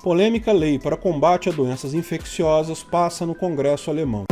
Polêmica lei para combate a doenças infecciosas passa no Congresso alemão.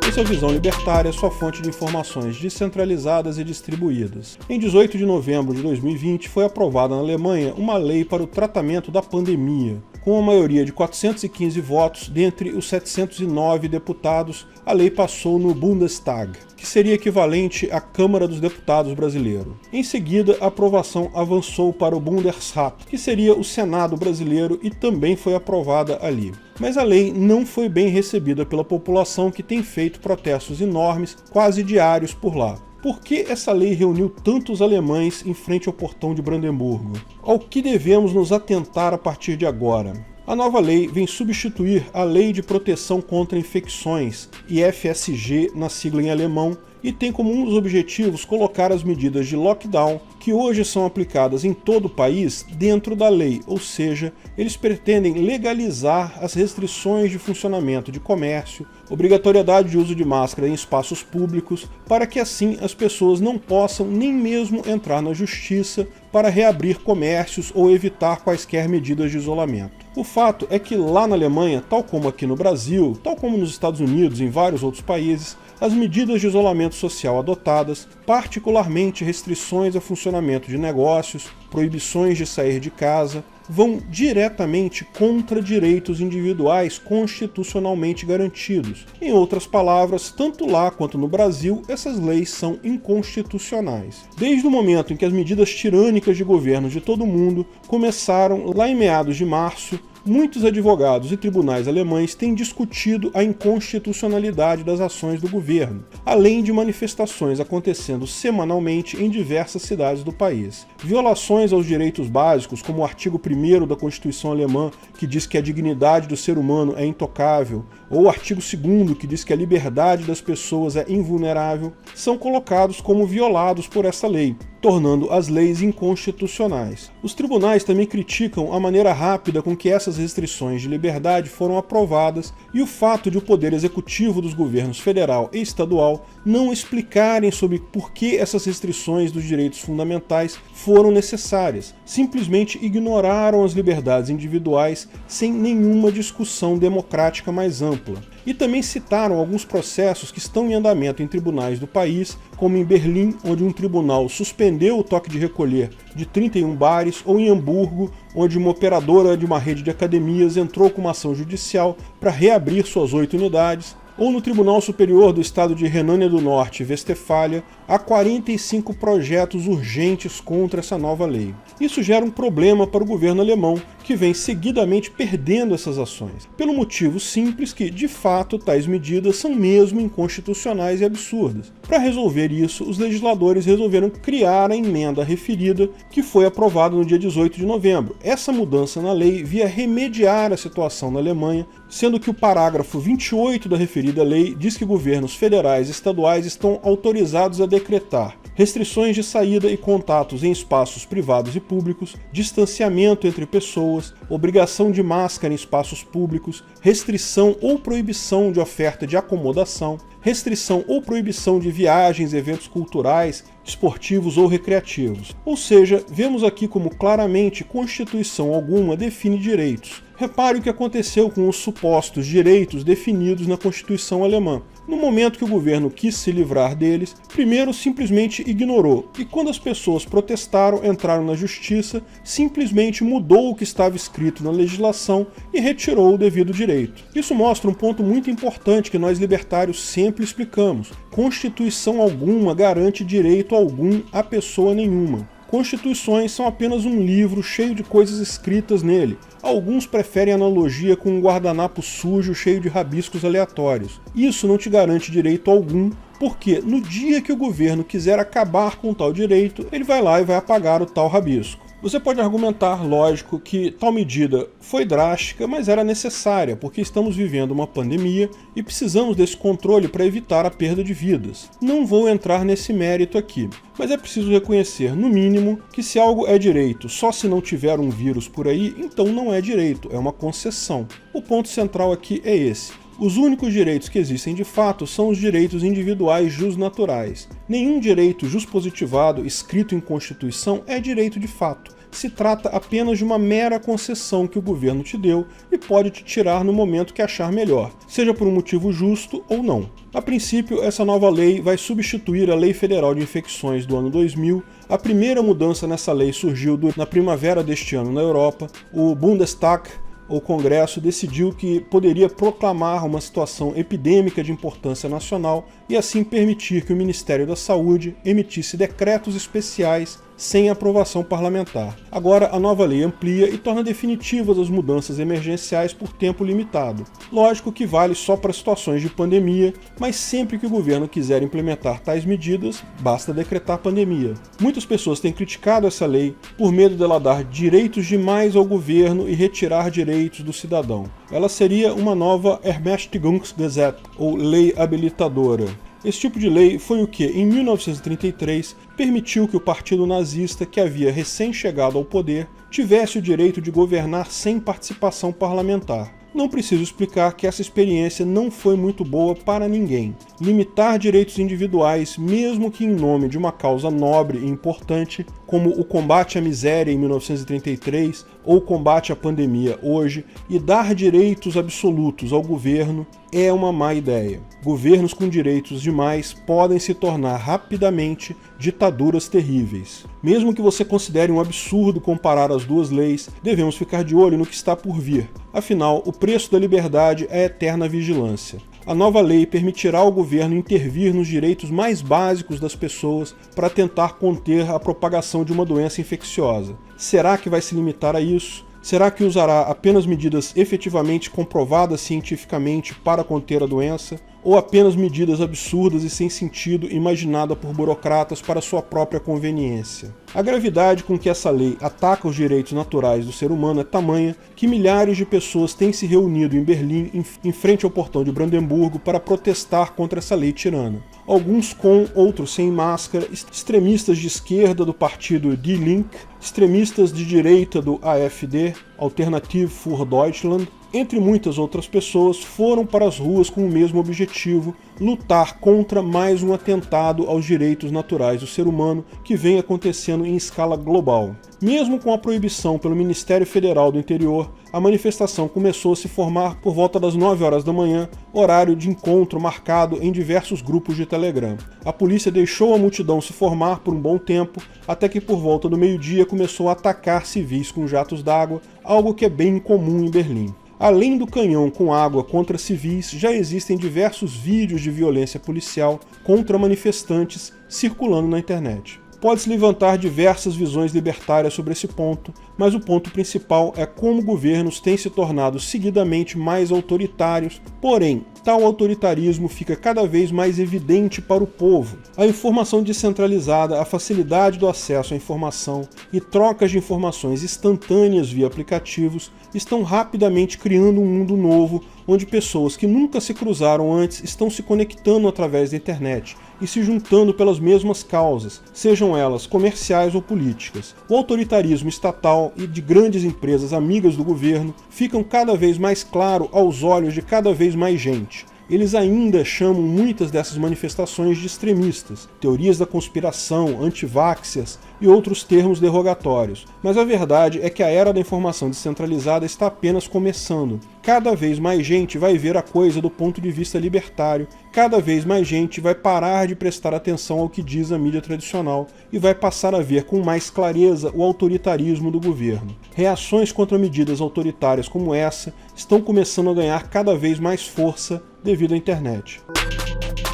Essa é a Visão Libertária, sua fonte de informações descentralizadas e distribuídas. Em 18 de novembro de 2020, foi aprovada na Alemanha uma lei para o tratamento da pandemia. Com uma maioria de 415 votos, dentre os 709 deputados, a lei passou no Bundestag, que seria equivalente à Câmara dos Deputados brasileiro. Em seguida, a aprovação avançou para o Bundesrat, que seria o Senado brasileiro, e também foi aprovada ali. Mas a lei não foi bem recebida pela população, que tem feito protestos enormes, quase diários por lá. Por que essa lei reuniu tantos alemães em frente ao portão de Brandemburgo? Ao que devemos nos atentar a partir de agora? A nova lei vem substituir a Lei de Proteção contra Infecções, IFSG na sigla em alemão, e tem como um dos objetivos colocar as medidas de lockdown, que hoje são aplicadas em todo o país, dentro da lei, ou seja, eles pretendem legalizar as restrições de funcionamento de comércio, obrigatoriedade de uso de máscara em espaços públicos, para que assim as pessoas não possam nem mesmo entrar na justiça para reabrir comércios ou evitar quaisquer medidas de isolamento. O fato é que lá na Alemanha, tal como aqui no Brasil, tal como nos Estados Unidos e em vários outros países, as medidas de isolamento social adotadas, particularmente restrições ao funcionamento de negócios, proibições de sair de casa, vão diretamente contra direitos individuais constitucionalmente garantidos. Em outras palavras, tanto lá quanto no Brasil, essas leis são inconstitucionais. Desde o momento em que as medidas tirânicas de governos de todo o mundo começaram lá em meados de março, muitos advogados e tribunais alemães têm discutido a inconstitucionalidade das ações do governo, além de manifestações acontecendo semanalmente em diversas cidades do país. Violações aos direitos básicos, como o artigo 1º da Constituição Alemã, que diz que a dignidade do ser humano é intocável, ou o artigo 2º, que diz que a liberdade das pessoas é invulnerável, são colocados como violados por essa lei, tornando as leis inconstitucionais. Os tribunais também criticam a maneira rápida com que essas restrições de liberdade foram aprovadas e o fato de o poder executivo dos governos federal e estadual não explicarem sobre por que essas restrições dos direitos fundamentais foram necessárias. Simplesmente ignoraram as liberdades individuais sem nenhuma discussão democrática mais ampla. E também citaram alguns processos que estão em andamento em tribunais do país, como em Berlim, onde um tribunal suspendeu o toque de recolher de 31 bares, ou em Hamburgo, onde uma operadora de uma rede de academias entrou com uma ação judicial para reabrir suas 8 unidades, ou no Tribunal Superior do Estado de Renânia do Norte e Westfália, há 45 projetos urgentes contra essa nova lei. Isso gera um problema para o governo alemão, que vem seguidamente perdendo essas ações, pelo motivo simples que, de fato, tais medidas são mesmo inconstitucionais e absurdas. Para resolver isso, os legisladores resolveram criar a emenda referida, que foi aprovada no dia 18 de novembro. Essa mudança na lei via remediar a situação na Alemanha, sendo que o parágrafo 28 da referida lei diz que governos federais e estaduais estão autorizados a decretar restrições de saída e contatos em espaços privados e públicos, distanciamento entre pessoas, obrigação de máscara em espaços públicos, restrição ou proibição de oferta de acomodação, restrição ou proibição de viagens, eventos culturais, esportivos ou recreativos. Ou seja, vemos aqui como claramente Constituição alguma define direitos. Repare o que aconteceu com os supostos direitos definidos na Constituição alemã. No momento que o governo quis se livrar deles, primeiro simplesmente ignorou, e quando as pessoas protestaram, entraram na justiça, simplesmente mudou o que estava escrito na legislação e retirou o devido direito. Isso mostra um ponto muito importante que nós libertários sempre explicamos: Constituição alguma garante direito algum a pessoa nenhuma. Constituições são apenas um livro cheio de coisas escritas nele. Alguns preferem analogia com um guardanapo sujo cheio de rabiscos aleatórios. Isso não te garante direito algum, porque no dia que o governo quiser acabar com tal direito, ele vai lá e vai apagar o tal rabisco. Você pode argumentar, lógico, que tal medida foi drástica, mas era necessária, porque estamos vivendo uma pandemia e precisamos desse controle para evitar a perda de vidas. Não vou entrar nesse mérito aqui, mas é preciso reconhecer, no mínimo, que se algo é direito só se não tiver um vírus por aí, então não é direito, é uma concessão. O ponto central aqui é esse. Os únicos direitos que existem de fato são os direitos individuais jusnaturais. Nenhum direito juspositivado escrito em Constituição é direito de fato. se trata apenas de uma mera concessão que o governo te deu e pode te tirar no momento que achar melhor, seja por um motivo justo ou não. A princípio, essa nova lei vai substituir a Lei Federal de Infecções do ano 2000. A primeira mudança nessa lei surgiu na primavera deste ano na Europa. O Bundestag, o Congresso, decidiu que poderia proclamar uma situação epidêmica de importância nacional e assim permitir que o Ministério da Saúde emitisse decretos especiais sem aprovação parlamentar. Agora, a nova lei amplia e torna definitivas as mudanças emergenciais por tempo limitado. Lógico que vale só para situações de pandemia, mas sempre que o governo quiser implementar tais medidas, basta decretar pandemia. Muitas pessoas têm criticado essa lei por medo dela dar direitos demais ao governo e retirar direitos do cidadão. Ela seria uma nova Ermächtigungsgesetz, ou lei habilitadora. Esse tipo de lei foi o que, em 1933, permitiu que o partido nazista, que havia recém-chegado ao poder, tivesse o direito de governar sem participação parlamentar. Não preciso explicar que essa experiência não foi muito boa para ninguém. Limitar direitos individuais, mesmo que em nome de uma causa nobre e importante, como o combate à miséria em 1933 ou o combate à pandemia hoje, e dar direitos absolutos ao governo, é uma má ideia. Governos com direitos demais podem se tornar rapidamente ditaduras terríveis. Mesmo que você considere um absurdo comparar as duas leis, devemos ficar de olho no que está por vir. Afinal, o preço da liberdade é a eterna vigilância. A nova lei permitirá ao governo intervir nos direitos mais básicos das pessoas para tentar conter a propagação de uma doença infecciosa. Será que vai se limitar a isso? Será que usará apenas medidas efetivamente comprovadas cientificamente para conter a doença? Ou apenas medidas absurdas e sem sentido imaginadas por burocratas para sua própria conveniência? A gravidade com que essa lei ataca os direitos naturais do ser humano é tamanha que milhares de pessoas têm se reunido em Berlim, em frente ao portão de Brandemburgo, para protestar contra essa lei tirana. Alguns com, outros sem máscara, extremistas de esquerda do partido Die Linke, extremistas de direita do AfD, Alternative für Deutschland, entre muitas outras pessoas, foram para as ruas com o mesmo objetivo: lutar contra mais um atentado aos direitos naturais do ser humano que vem acontecendo em escala global. Mesmo com a proibição pelo Ministério Federal do Interior, a manifestação começou a se formar por volta das 9 horas da manhã, horário de encontro marcado em diversos grupos de Telegram. A polícia deixou a multidão se formar por um bom tempo, até que por volta do meio-dia começou a atacar civis com jatos d'água, algo que é bem incomum em Berlim. Além do canhão com água contra civis, já existem diversos vídeos de violência policial contra manifestantes circulando na internet. Pode-se levantar diversas visões libertárias sobre esse ponto, mas o ponto principal é como governos têm se tornado seguidamente mais autoritários, porém, tal autoritarismo fica cada vez mais evidente para o povo. A informação descentralizada, a facilidade do acesso à informação e trocas de informações instantâneas via aplicativos estão rapidamente criando um mundo novo, onde pessoas que nunca se cruzaram antes estão se conectando através da internet e se juntando pelas mesmas causas, sejam elas comerciais ou políticas. O autoritarismo estatal e de grandes empresas amigas do governo ficam cada vez mais claro aos olhos de cada vez mais gente. Eles ainda chamam muitas dessas manifestações de extremistas, teorias da conspiração, antiváxias e outros termos derrogatórios. Mas a verdade é que a era da informação descentralizada está apenas começando. Cada vez mais gente vai ver a coisa do ponto de vista libertário, cada vez mais gente vai parar de prestar atenção ao que diz a mídia tradicional e vai passar a ver com mais clareza o autoritarismo do governo. Reações contra medidas autoritárias como essa estão começando a ganhar cada vez mais força devido à internet.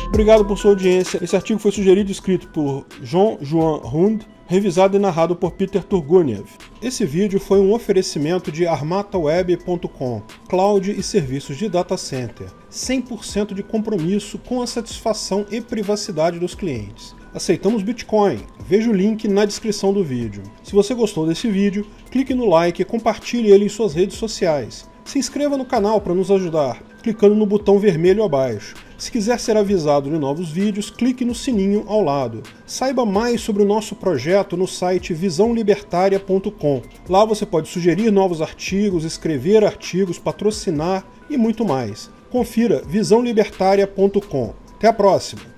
Obrigado por sua audiência. Esse artigo foi sugerido e escrito por Jean-Joan Hund, revisado e narrado por Peter Turguniev. Esse vídeo foi um oferecimento de armataweb.com, cloud e serviços de data center, 100% de compromisso com a satisfação e privacidade dos clientes. Aceitamos Bitcoin, veja o link na descrição do vídeo. Se você gostou desse vídeo, clique no like e compartilhe ele em suas redes sociais. Se inscreva no canal para nos ajudar, clicando no botão vermelho abaixo. Se quiser ser avisado de novos vídeos, clique no sininho ao lado. Saiba mais sobre o nosso projeto no site visãolibertaria.com. Lá você pode sugerir novos artigos, escrever artigos, patrocinar e muito mais. Confira visãolibertaria.com. Até a próxima!